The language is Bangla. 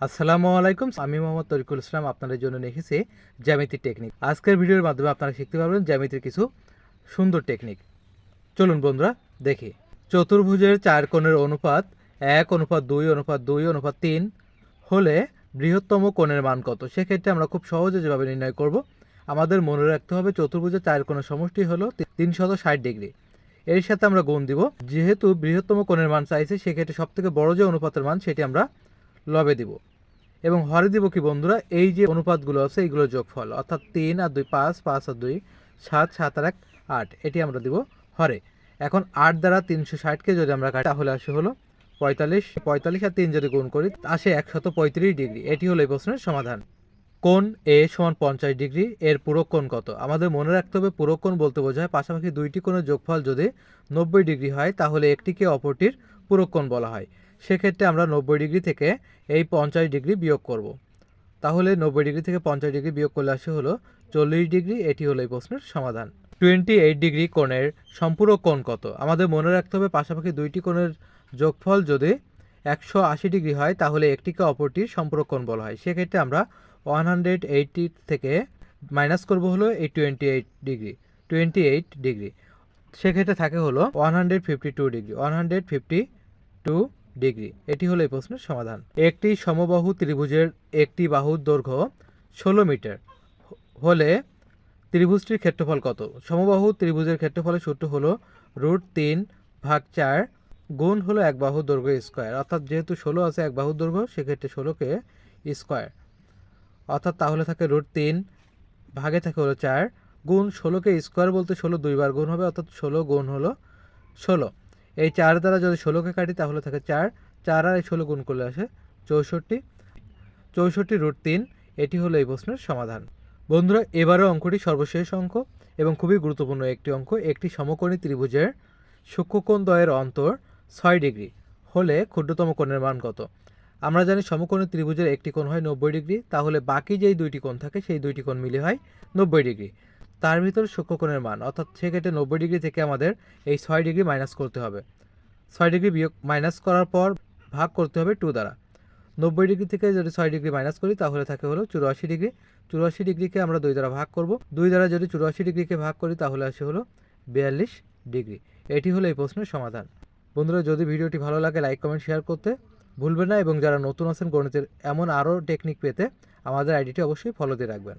আসসালামু আলাইকুম, আমি মোহাম্মদ তরিকুল ইসলাম আপনাদের জন্য নিয়ে এসেছি জ্যামিতির টেকনিক। আজকের ভিডিওর মাধ্যমে আপনারা শিখতে পারবেন জ্যামিতির কিছু সুন্দর টেকনিক। চলুন বন্ধুরা দেখি। চতুর্ভুজের চার কোণের অনুপাত 1:2:2:3 হলে বৃহত্তম কোণের মান কত? সেক্ষেত্রে আমরা খুব সহজে যেভাবে নির্ণয় করব, আমাদের মনে রাখতে হবে চতুর্ভুজের চার কোণের সমষ্টি হলো 360 ডিগ্রি। এর সাথে আমরা গুণ দিব। যেহেতু বৃহত্তম কোণের মান চাইছে, সেক্ষেত্রে সবথেকে বড় যে অনুপাতের মান সেটি আমরা লবে দিব এবং হরে দিব কি বন্ধুরা, এই যে অনুপাতগুলো আছে এইগুলোর যোগফল, অর্থাৎ 3 আর 2 5, 5 আর 2 7, 7 আর 1 8, এটি আমরা দিব হরে। এখন 8 দ্বারা 360কে যদি আমরা কাটি তাহলে আসে হলো 45। 45 আর 3 যদি গুণ করি আসে 135 ডিগ্রি। এটি হলো এই প্রশ্নের সমাধান। কোণ এ সমান 50 ডিগ্রি, এর পূরক কোণ কত? আমাদের মনে রাখতে হবে পূরক কোণ বলতে বোঝায় পাশাপাশি দুইটি কোণের যোগফল যদি 90 ডিগ্রি হয় তাহলে একটিকে অপরটির পূরক কোণ বলা হয়। সেক্ষেত্রে আমরা 90 ডিগ্রি থেকে এই 50 ডিগ্রি বিয়োগ করব। তাহলে 90 ডিগ্রি থেকে 50 ডিগ্রি বিয়োগ করলে আসে হলো 40 ডিগ্রি। এটি হলো এই প্রশ্নের সমাধান। 28 ডিগ্রি কোণের সম্পূরক কোণ কত? আমাদের মনে রাখতে হবে পাশাপাশি দুইটি কোণের যোগফল যদি 180 ডিগ্রি হয় তাহলে একটিকে অপরটির সম্পূরক কোণ বলা হয়। সেক্ষেত্রে আমরা 180 থেকে মাইনাস করব হলো এই 28 ডিগ্রি। সেক্ষেত্রে থাকে হলো 152 ডিগ্রি। 152 ডিগ্রি। এটি হলো এই প্রশ্নের সমাধান। একটি সমবাহু ত্রিভুজের একটি বাহুর দৈর্ঘ্য 16 মিটার হলে ত্রিভুজটির ক্ষেত্রফল কত? সমবাহু ত্রিভুজের ক্ষেত্রফলের সূত্র হলো √3/4 গুণ হলো এক বাহুর দৈর্ঘ্য স্কোয়ার। অর্থাৎ যেহেতু 16 আছে এক বাহুর দৈর্ঘ্য, সেক্ষেত্রে 16কে স্কোয়ার, অর্থাৎ তাহলে থাকে √3 ভাগে থাকে হলো 4 গুণ 16কে স্কোয়ার বলতে 16 দুইবার গুণ হবে, অর্থাৎ 16 গুণ হলো 16। এই 4 দ্বারা যদি 16কে কাটি তাহলে থাকে 4 আর এই 16 গুণ করলে আসে 64। 64√3। এটি হলো এই প্রশ্নের সমাধান। বন্ধুরা এবারও অঙ্কটি সর্বশেষ অঙ্ক এবং খুবই গুরুত্বপূর্ণ একটি অঙ্ক। একটি সমকোণী ত্রিভুজের সূক্ষ্মকোণ দ্বয়ের অন্তর 6 ডিগ্রি হলে ক্ষুদ্রতম কোণের মান কত? আমরা জানি সমকোণী ত্রিভুজের একটি কোণ হয় 90 ডিগ্রি, তাহলে বাকি যেই দুইটি কোণ থাকে সেই দুইটি কোণ মিলে হয় 90 ডিগ্রি। তার ভিতর সূক্ষ্মকোণের মান, অর্থাৎ সেক্ষেত্রে 90 ডিগ্রি থেকে আমাদের এই 6 ডিগ্রি মাইনাস করতে হবে। 6 ডিগ্রি বিয়োগ মাইনাস করার পর ভাগ করতে হবে 2 দ্বারা। 90 ডিগ্রি থেকে যদি 6 ডিগ্রি মাইনাস করি তাহলে থাকে হলো 84 ডিগ্রি। 84 ডিগ্রিকে আমরা 2 দ্বারা ভাগ করব। 2 দ্বারা যদি 84 ডিগ্রিকে ভাগ করি তাহলে আসে হলো 42 ডিগ্রি। এটি হলো এই প্রশ্নের সমাধান। বন্ধুরা যদি ভিডিওটি ভালো লাগে লাইক কমেন্ট শেয়ার করতে ভুলবেন না এবং যারা নতুন আছেন গণিতের এমন আরও টেকনিক পেতে আমাদের আইডিটি অবশ্যই ফলো দিয়ে রাখবেন।